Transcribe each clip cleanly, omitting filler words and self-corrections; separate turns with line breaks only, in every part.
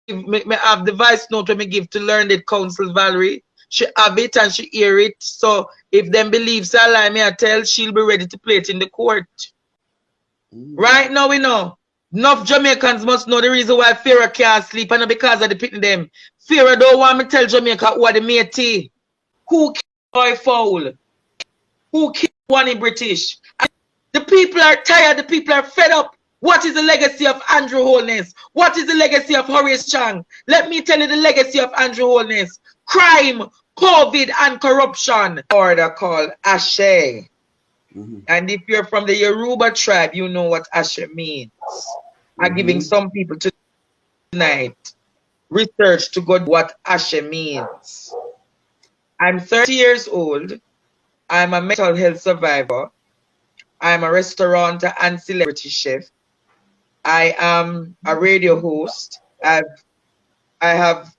me have the voice note when me give to Learned Counsel Valerie. She have it and she hear it. So if them believes a lie, me I tell, she'll be ready to play it in the court. Right now we know. Enough Jamaicans must know the reason why Pharaoh can't sleep, and not because of the pitting them. Pharaoh don't want me to tell Jamaica who are the matey. Who killed Boy Fowl? Who killed one in British? And the people are tired, the people are fed up. What is the legacy of Andrew Holness? What is the legacy of Horace Chang? Let me tell you the legacy of Andrew Holness. Crime, COVID, and corruption. Order called Ashe. And if you're from the Yoruba tribe, you know what Ashe means. I'm giving some people tonight research to go what Ashe means. I'm 30 years old. I'm a mental health survivor. I'm a restaurateur and celebrity chef. I am a radio host. I have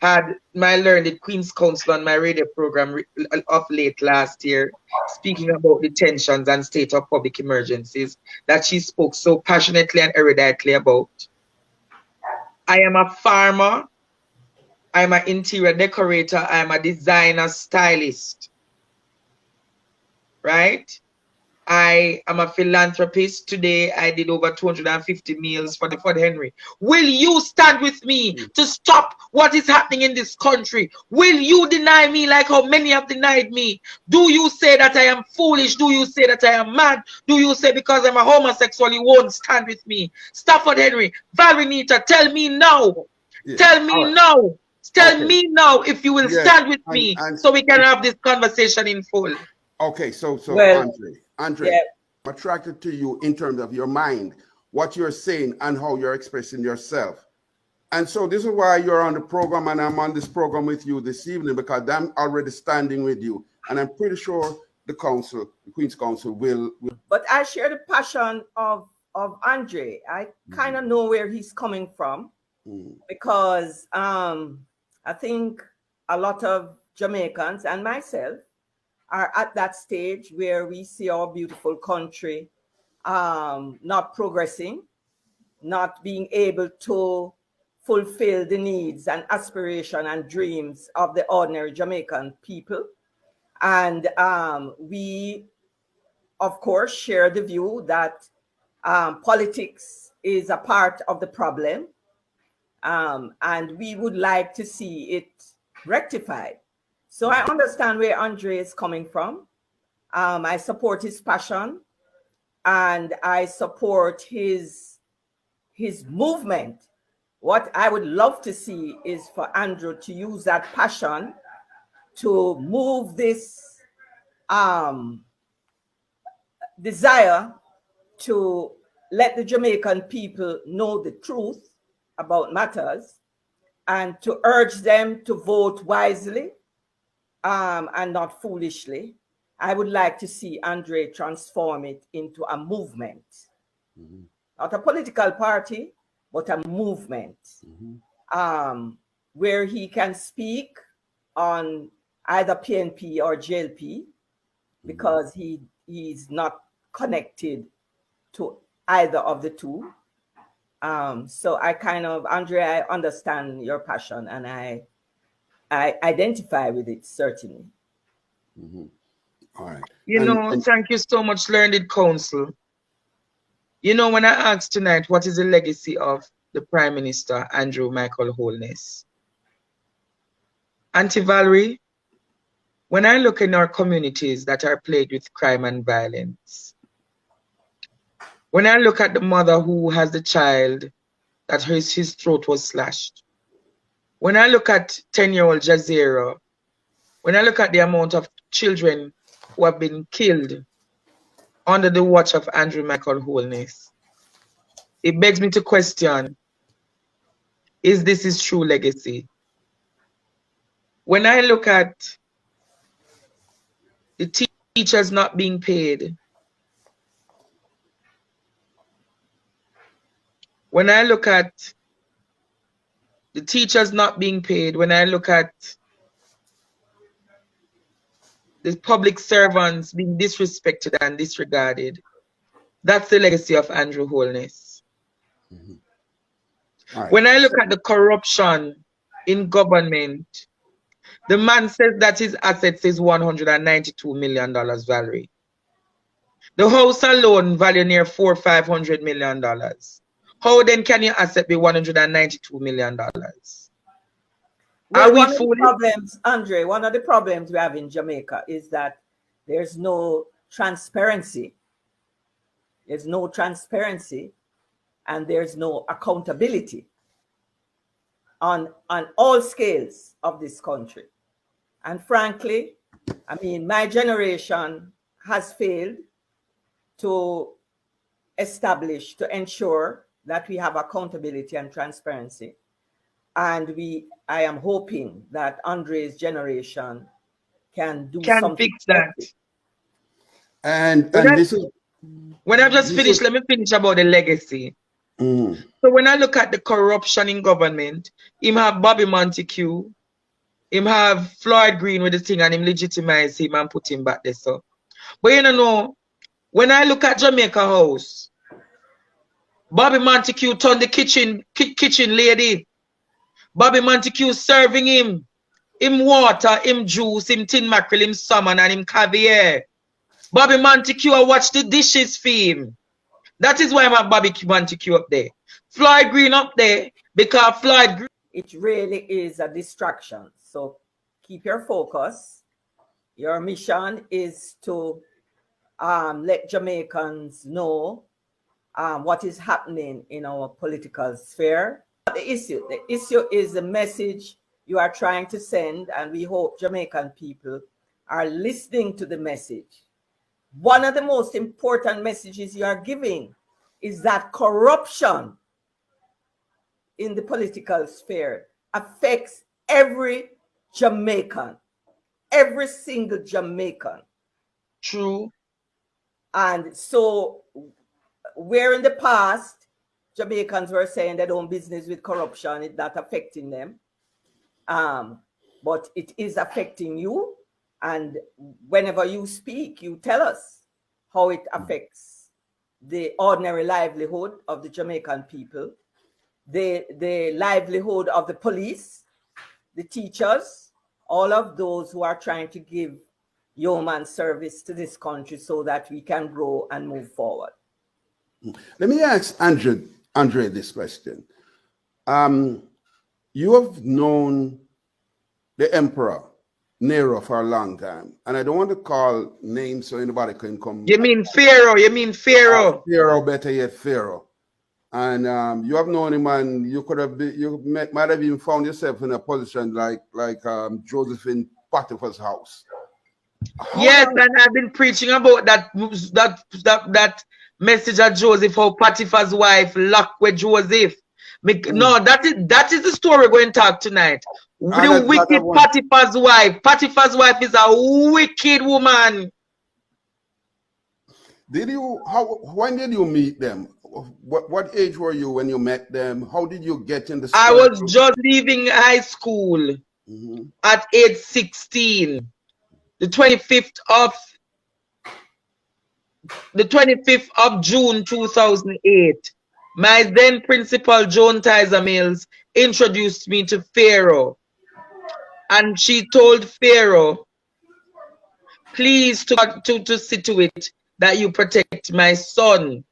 had my Learned Queen's Counsel on my radio program of late last year, speaking about the tensions and state of public emergencies that she spoke so passionately and eruditely about. I am a farmer. I'm an interior decorator. I'm a designer stylist. Right? I am a philanthropist. Today, I did over 250 meals for the Fort Henry. Will you stand with me to stop what is happening in this country? Will you deny me like how many have denied me? Do you say that I am foolish? Do you say that I am mad? Do you say because I'm a homosexual, you won't stand with me? Stafford Henry, Varinita, tell me now. Yeah. Tell me now. Tell me now if you will stand with me so we can have this conversation in full.
Okay, so well, Andre, I'm attracted to you in terms of your mind, what you're saying and how you're expressing yourself. And so this is why you're on the program, and I'm on this program with you this evening, because I'm already standing with you. And I'm pretty sure the council, the Queen's Council will.
But I share the passion of Andre. I kind of know where he's coming from, because I think a lot of Jamaicans and myself are at that stage where we see our beautiful country not progressing, not being able to fulfill the needs and aspiration and dreams of the ordinary Jamaican people. And we, of course, share the view that politics is a part of the problem, and we would like to see it rectified. So I understand where Andre is coming from. I support his passion, and I support his movement. What I would love to see is for Andrew to use that passion to move this desire to let the Jamaican people know the truth about matters, and to urge them to vote wisely and not foolishly. I would like to see Andre transform it into a movement, not a political party, but a movement, where he can speak on either PNP or JLP, because he's not connected to either of the two. So I kind of, Andre, I understand your passion, and I identify with it, certainly.
All right.
You know, thank you so much, Learned Counsel. You know, when I asked tonight, what is the legacy of the Prime Minister, Andrew Michael Holness? Auntie Valerie, when I look in our communities that are plagued with crime and violence, when I look at the mother who has the child that his throat was slashed, when I look at 10-year-old Jazera, when I look at the amount of children who have been killed under the watch of Andrew Michael Holness, it begs me to question, is this his true legacy? When I look at the teachers not being paid, when I look at the teachers not being paid, when I look at the public servants being disrespected and disregarded, that's the legacy of Andrew Holness.
Right.
When I look at the corruption in government, the man says that his assets is $192 million, Valerie. The house alone value near $400-500 million. How then can your asset be $192 million?
Well,
Are we
one of the
foolish?
problems, Andre, one of the problems we have in Jamaica is that there's no transparency. There's no transparency and there's no accountability on all scales of this country. And frankly, I mean, my generation has failed to establish, to ensure that we have accountability and transparency. And I am hoping that Andre's generation can do something.
Fix that.
And this is
when I've just finished, let me finish about the legacy. So when I look at the corruption in government, him have Bobby Montague, him have Floyd Green with the thing, and him legitimize him and put him back there. So, but you know, when I look at Jamaica House, Bobby Montague turned the kitchen lady. Bobby Montague serving him water, him juice, him tin mackerel, him salmon, and him caviar. Bobby Montague, I watch the dishes for him. That is why I'm at Bobby Montague up there. Floyd Green up there, because Floyd Green.
It really is a distraction. So keep your focus. Your mission is to let Jamaicans know what is happening in our political sphere. The issue is the message you are trying to send, and we hope Jamaican people are listening to the message. One of the most important messages you are giving is that corruption in the political sphere affects every Jamaican, every single Jamaican.
True.
And so, where in the past, Jamaicans were saying they don't business with corruption, it's not affecting them. But it is affecting you. And whenever you speak, you tell us how it affects the ordinary livelihood of the Jamaican people, the livelihood of the police, the teachers, all of those who are trying to give yeoman service to this country so that we can grow and move forward.
Let me ask Andre this question. You have known the Emperor Nero for a long time, and I don't want to call names so anybody can come.
You mean Pharaoh? You mean Pharaoh?
Pharaoh, better yet, Pharaoh. And you have known him, and you could have might have even found yourself in a position like Joseph in Potiphar's house.
Yes, and I've been preaching about that message of Joseph, how Potiphar's wife locked with Joseph. No, that is the story we're going to talk tonight. The wicked Potiphar's wife. Potiphar's wife is a wicked woman.
When did you meet them? What age were you when you met them? How did you get in the story?
I was just leaving high school at age 16. The 25th of June 2008. My then principal, Joan Tyser Mills, introduced me to Pharaoh. And she told Pharaoh, please to see to it that you protect my son.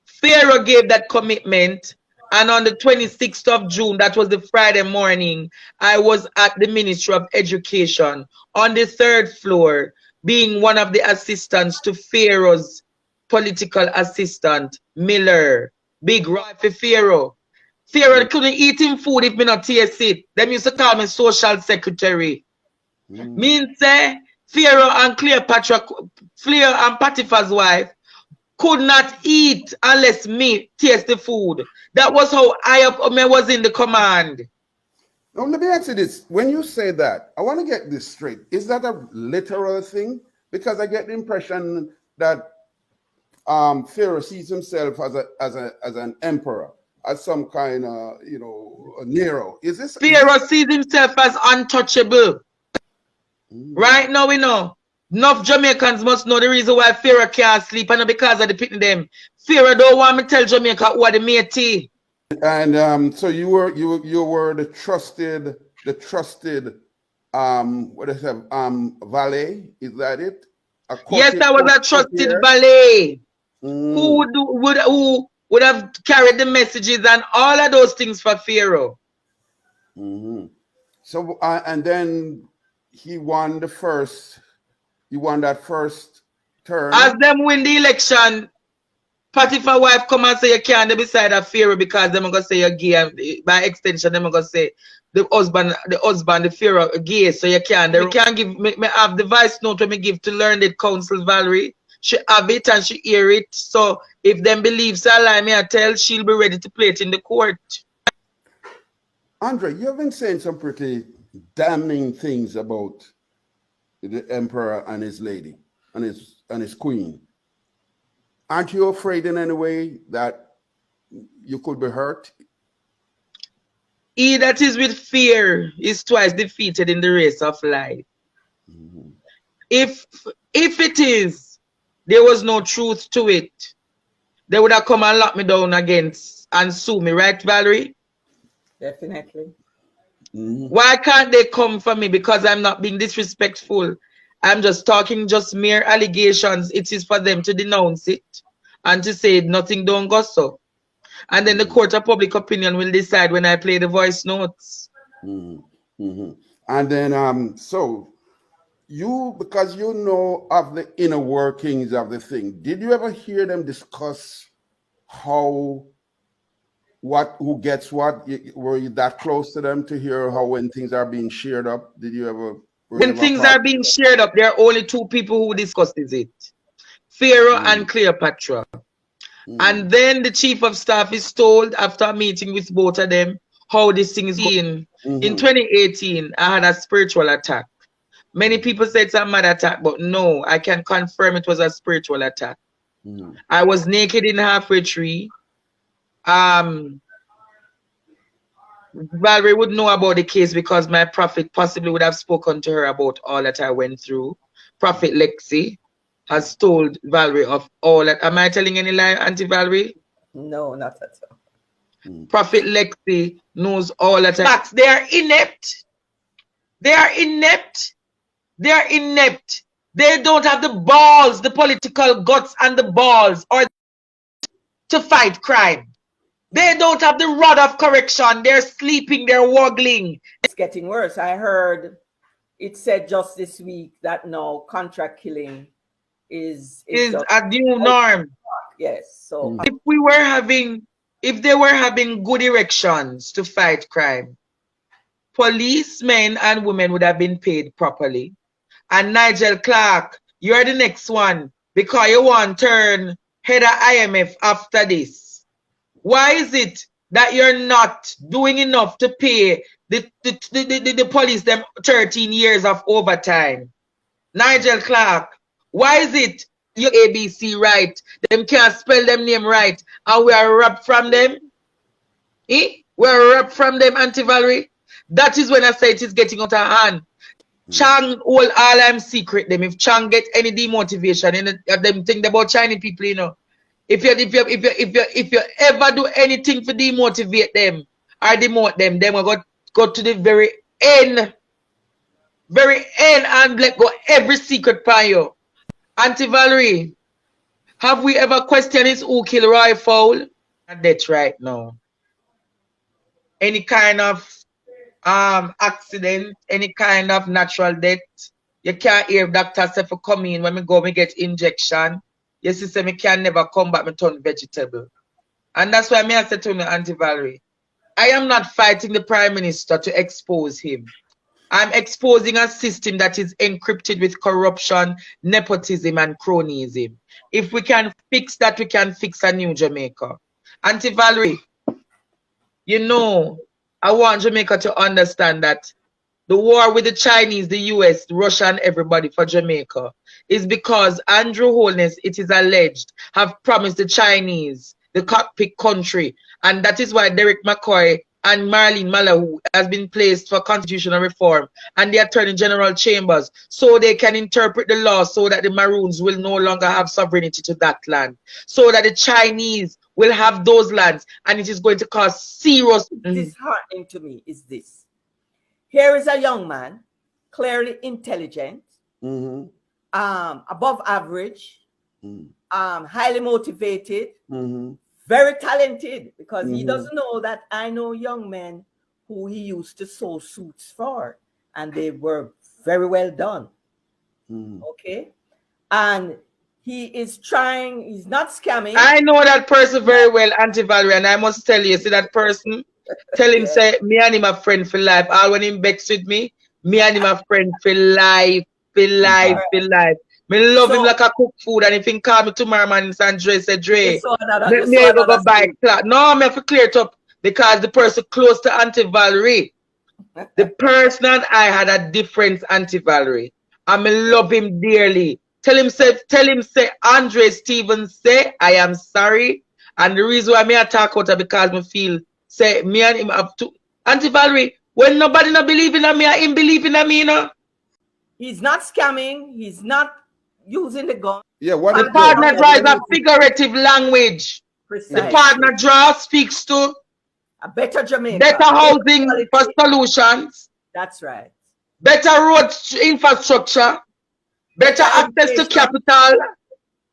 Pharaoh gave that commitment, and on the 26th of June, that was the Friday morning, I was at the Ministry of Education on the 3rd floor, being one of the assistants to Pharaoh's political assistant, Miller. Big right for Pharaoh. Pharaoh couldn't eat him food if me not taste it. Them used to call me social secretary. Means say Pharaoh and Pharaoh and Potiphar's wife could not eat unless me taste the food. That was how I was in the command.
Now let me ask you this. When you say that, I want to get this straight. Is that a literal thing? Because I get the impression that Pharaoh sees himself as an emperor, as some kind of, a Nero. Is this
Pharaoh sees himself as untouchable. Right now we know. Enough Jamaicans must know the reason why Pharaoh can't sleep, and not because of the picking them. Pharaoh don't want me to tell Jamaica who are the matey.
And so you were the trusted what is that valet? Is that it?
Yes, I was a trusted valet. Who would have carried the messages and all of those things for Pharaoh.
So and then he won that first term.
As them win the election, Potiphar wife come and say you can't be beside a Pharaoh because them gonna say you're gay, and by extension them gonna say the husband, the Pharaoh gay, so you can't. They can't give me have the voice note when me give to learned counsel Valerie. She have it and she hear it. So if them believes a lie, me I tell, she'll be ready to play it in the court.
Andre, you have been saying some pretty damning things about the emperor and his lady and his queen. Aren't you afraid in any way that you could be hurt?
He that is with fear is twice defeated in the race of life. If it is, there was no truth to it, they would have come and lock me down against and sue me, right, Valerie?
Definitely.
Why can't they come for me? Because I'm not being disrespectful. I'm just talking just mere allegations. It is for them to denounce it and to say nothing don't go so. And then the court of public opinion will decide when I play the voice notes.
And then so you, because you know of the inner workings of the thing, did you ever hear them discuss who gets what? Were you that close to them to hear how when things are being shared up? Did you ever?
When things are being shared up, there are only two people who discusses it: Pharaoh and Cleopatra. And then the chief of staff is told after a meeting with both of them how this thing is going. In 2018, I had a spiritual attack. Many people say it's a mad attack, but no, I can confirm it was a spiritual attack. I was naked in halfway tree. Valerie would know about the case because my prophet possibly would have spoken to her about all that I went through. Prophet Lexi has told Valerie of all that. Am I telling any lie, Auntie Valerie?
No, not at all.
Prophet Lexi knows all that. Facts. They are inept. They are inept. They are inept. They don't have the balls, the political guts and the balls or to fight crime. They don't have the rod of correction. They're sleeping. They're waggling.
It's getting worse. I heard it said just this week that now contract killing is
a new norm.
Yes. So
if they were having good erections to fight crime, policemen and women would have been paid properly. And Nigel Clark, you're the next one because you want to turn head of IMF after this. Why is it that you're not doing enough to pay the police them 13 years of overtime? Nigel Clark, why is it your ABC right? Them can't spell them name right and we are robbed from them? We're robbed from them, Auntie Valerie. That is when I say it is getting out of hand. Chang all I'm secret them. If Chang get any demotivation and them think about Chinese people, you know. If you ever do anything for demotivate them or demote them, they will go to the very end and let go every secret by you. Auntie Valerie, have we ever questioned his who kill Roy Fowl? That's right now. Any kind of accident, any kind of natural death, you can't hear doctors say for come in when me get injection. Your sister me can never come back, me turn vegetable. And that's why me I said to me, Auntie Valerie, I am not fighting the Prime Minister to expose him. I'm exposing a system that is encrypted with corruption, nepotism, and cronyism. If we can fix that, we can fix a new Jamaica. Auntie Valerie, you know, I want Jamaica to understand that the war with the Chinese, the US, Russia, and everybody for Jamaica is because Andrew Holness, it is alleged, have promised the Chinese the cockpit country. And that is why Derek McCoy and Marlene Malahou has been placed for constitutional reform and the Attorney General chambers so they can interpret the law so that the Maroons will no longer have sovereignty to that land. So that the Chinese will have those lands, and it is going to cause serious.
Disheartening to me is this. Here is a young man, clearly intelligent, above average, highly motivated, very talented, because he doesn't know that I know young men who he used to sew suits for, and they were very well done. Okay? And he is trying, he's not scamming.
I know that person very well, Auntie Valerie, and I must tell you, see that person, tell him, say, me and him a friend for life. All when him begs with me and him a friend for life, for life, for life. Me love him like a cook food, and if he call me tomorrow, man, it's Andre, say, Dre, let me go buy cloth. No, me have to clear it up, because the person close to Auntie Valerie, the person and I had a difference, Auntie Valerie. I me love him dearly. Tell him say, Andre Stevens say, I am sorry. And the reason why me attack out is because me feel, say, me and him have to. Auntie Valerie, when nobody not believing in me, I him believing in me, you know?
He's not scamming. He's not using the gun.
Yeah, what
the partner draw is a figurative language. Precisely. The partner draw speaks to
a better Jamaica.
Better housing for solutions.
That's right.
Better road infrastructure. Better access to capital,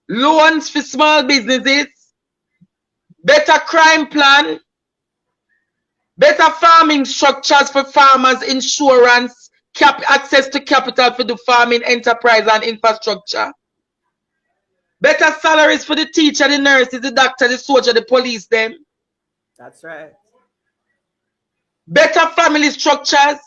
loans for small businesses, better crime plan, better farming structures for farmers, insurance, access to capital for the farming enterprise and infrastructure, better salaries for the teacher, the nurses, the doctor, the soldier, the police, them.
That's right.
Better family structures.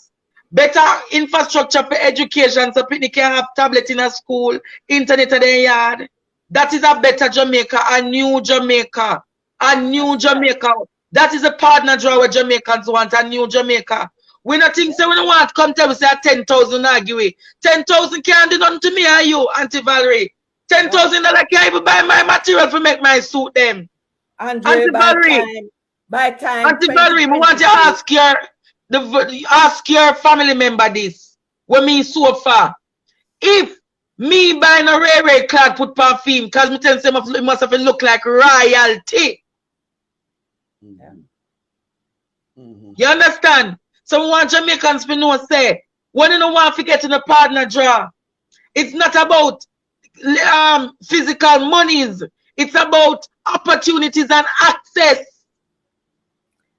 Better infrastructure for education, so people can have tablet in a school, internet in their yard. That is a better Jamaica, a new Jamaica, a new Jamaica. That is a partner draw where Jamaicans want, a new Jamaica. We not think so we don't want to come tell us 10,000 argue. 10,000 can't do nothing to me or you, Auntie Valerie. $10,000 can't even buy my material to make my suit them.
Auntie Valerie, by time.
Auntie Valerie, I want to ask your family member this. When me so far, if me buying a rare cloth put perfume, because me tell them it must have look like royalty. You understand? So we want Jamaicans to know, say, when you don't want to get in a partner draw, it's not about physical monies. It's about opportunities and access.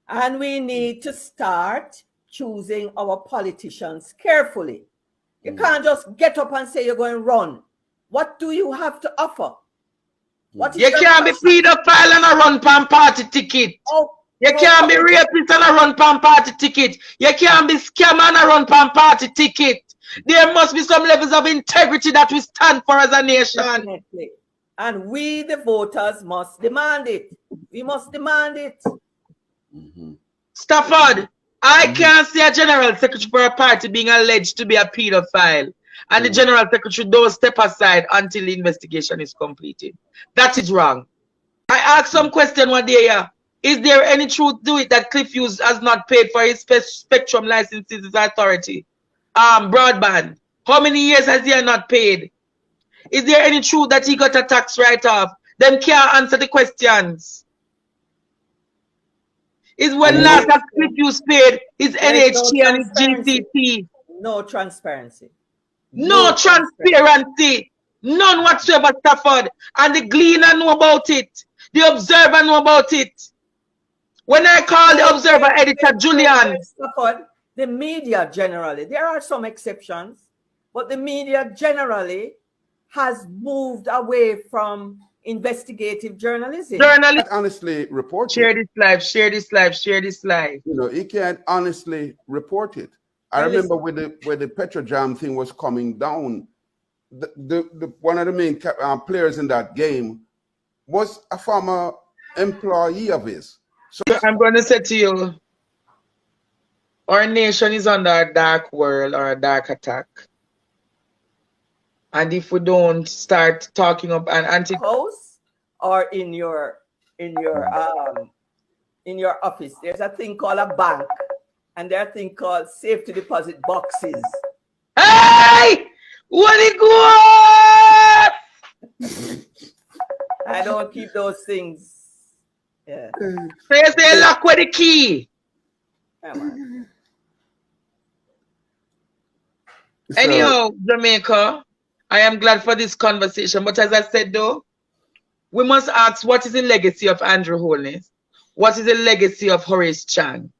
And we need to start choosing our politicians carefully. You can't just get up and say you're going to run. What do you have to offer? What
you can't be pedophile and a run pan party ticket. You can't be rapist and a run pan party ticket. You can't be scammer and a run pan party ticket. There must be some levels of integrity that we stand for as a nation.
Definitely. And we, the voters, must demand it. We must demand it. Stafford,
I can't see a general secretary for a party being alleged to be a pedophile, and the general secretary don't step aside until the investigation is completed. That is wrong. I asked some question one day here. Is there any truth to it that Cliff Hughes has not paid for his spectrum licenses as authority? Broadband. How many years has he not paid? Is there any truth that he got a tax write-off? Them can't answer the questions. Is when last that Cliff Hughes paid his NHT and his GCT.
No transparency.
No transparency. None whatsoever, Stafford. And the Gleaner know about it. The Observer know about it. When I call the Observer editor Julian.
Stafford, the media generally, there are some exceptions, but the media generally has moved away from investigative journalism.
Journalists honestly report
share this live, share this live, share this live.
You know, he can't honestly report it. I remember when the Petrojam thing was coming down, the one of the main players in that game was a former employee of his. So
I'm going to say to you, our nation is under a dark world or a dark attack. And if we don't start talking up an
house or in your office, there's a thing called a bank, and there's a thing called safety deposit boxes.
Hey, what it go?
I don't keep those things Yeah.
So you say lock with the key. Anyhow, Jamaica, I am glad for this conversation. But as I said, though, we must ask, what is the legacy of Andrew Holness? What is the legacy of Horace Chang?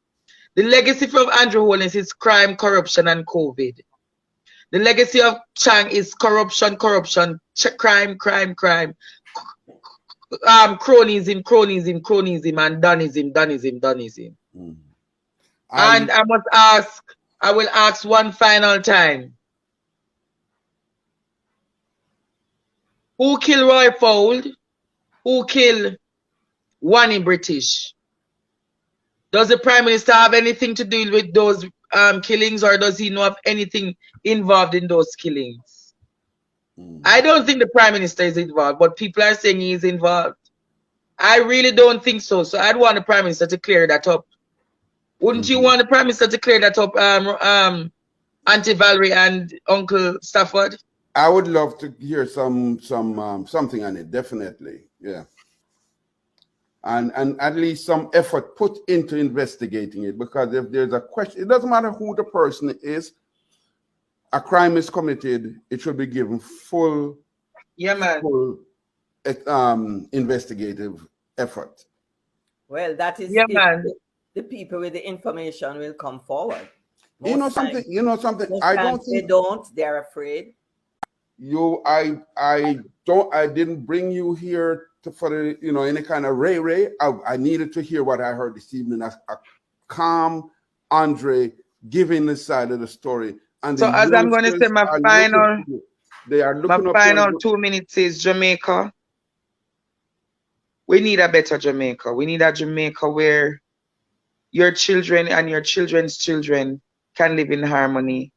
The legacy of Andrew Holness is crime, corruption, and COVID. The legacy of Chang is corruption, crime, cronyism, and donism. And I will ask one final time. Who killed Roy Fowle? Who killed Wani British? Does the Prime Minister have anything to do with those killings, or does he know of anything involved in those killings? I don't think the Prime Minister is involved, but people are saying he is involved. I really don't think so. So I'd want the Prime Minister to clear that up. Wouldn't you want the Prime Minister to clear that up, Auntie Valerie and Uncle Stafford?
I would love to hear something on it, definitely. Yeah. And at least some effort put into investigating it, because if there's a question, it doesn't matter who the person is, a crime is committed, it should be given full investigative effort.
Well, that is the people with the information will come forward.
You know something. I don't think
they're afraid.
I didn't bring you here for the, any kind of ray. I needed to hear what I heard this evening, a calm Andre giving the side of the story. And
so as I'm going to say, my final 2 minutes is Jamaica. We need a better Jamaica. We need a Jamaica where your children and your children's children can live in harmony.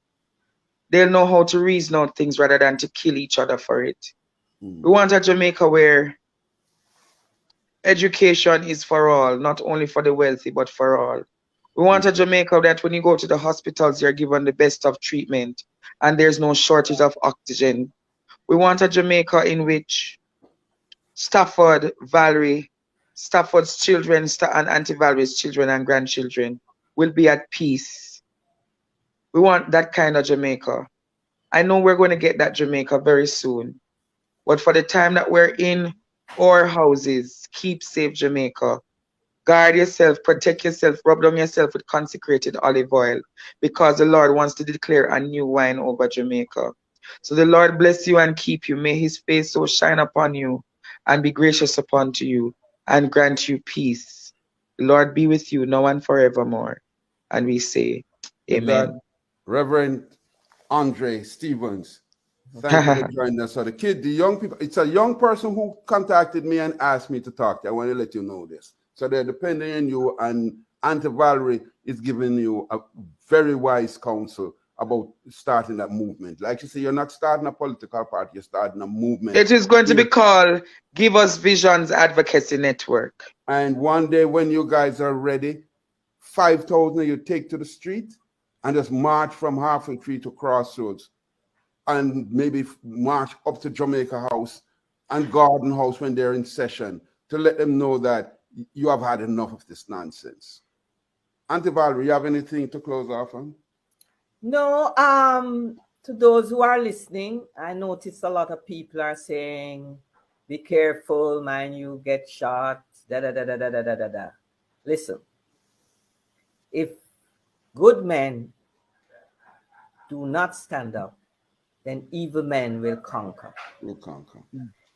They'll know how to reason out things rather than to kill each other for it. We want a Jamaica where education is for all, not only for the wealthy, but for all. We want a Jamaica that when you go to the hospitals, you're given the best of treatment and there's no shortage of oxygen. We want a Jamaica in which Stafford, Valerie, Stafford's children, and Auntie Valerie's children and grandchildren will be at peace. We want that kind of Jamaica. I know we're going to get that Jamaica very soon. But for the time that we're in our houses, keep safe, Jamaica. Guard yourself, protect yourself, rub down yourself with consecrated olive oil, because the Lord wants to declare a new wine over Jamaica. So the Lord bless you and keep you. May his face so shine upon you and be gracious upon you and grant you peace. The Lord be with you now and forevermore. And we say, amen.
Reverend Andre Stevens, thank you for joining us. So the young people, it's a young person who contacted me and asked me to talk to you. I want to let you know this. So they're depending on you, and Auntie Valerie is giving you a very wise counsel about starting that movement. Like you say, you're not starting a political party, you're starting a movement.
It is going to be called Give Us Visions Advocacy Network.
And one day when you guys are ready, 5,000 you take to the street and just march from Halfway Tree to Crossroads, and maybe march up to Jamaica House and Garden House when they're in session, to let them know that you have had enough of this nonsense. Auntie Valerie, you have anything to close off on?
No, to those who are listening, I noticed a lot of people are saying, be careful, man, you get shot, da. Listen, if good men do not stand up, then evil men will conquer.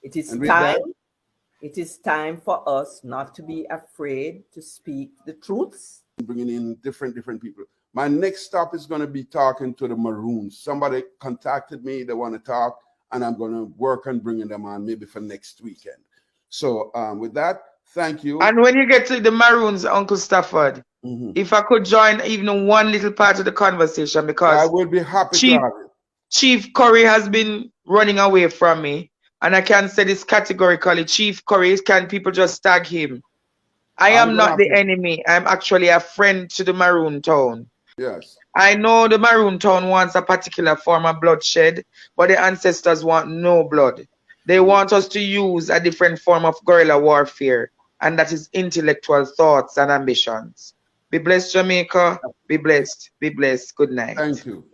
It is time for us not to be afraid to speak the truths.
Bringing in different people. My next stop is going to be talking to the Maroons. Somebody contacted me, they want to talk, and I'm going to work on bringing them on maybe for next weekend. So with that, thank you.
And when you get to the Maroons, Uncle Stafford, if I could join even one little part of the conversation, because
I would be happy to have it.
Chief Curry has been running away from me, and I can say this categorically. Chief Curry, can people just tag him? I am not the enemy. I'm actually a friend to the Maroon Town.
Yes.
I know the Maroon Town wants a particular form of bloodshed, but the ancestors want no blood. They want us to use a different form of guerrilla warfare. and that is intellectual thoughts and ambitions. Be blessed, Jamaica. Be blessed. Be blessed. Good night.
Thank you.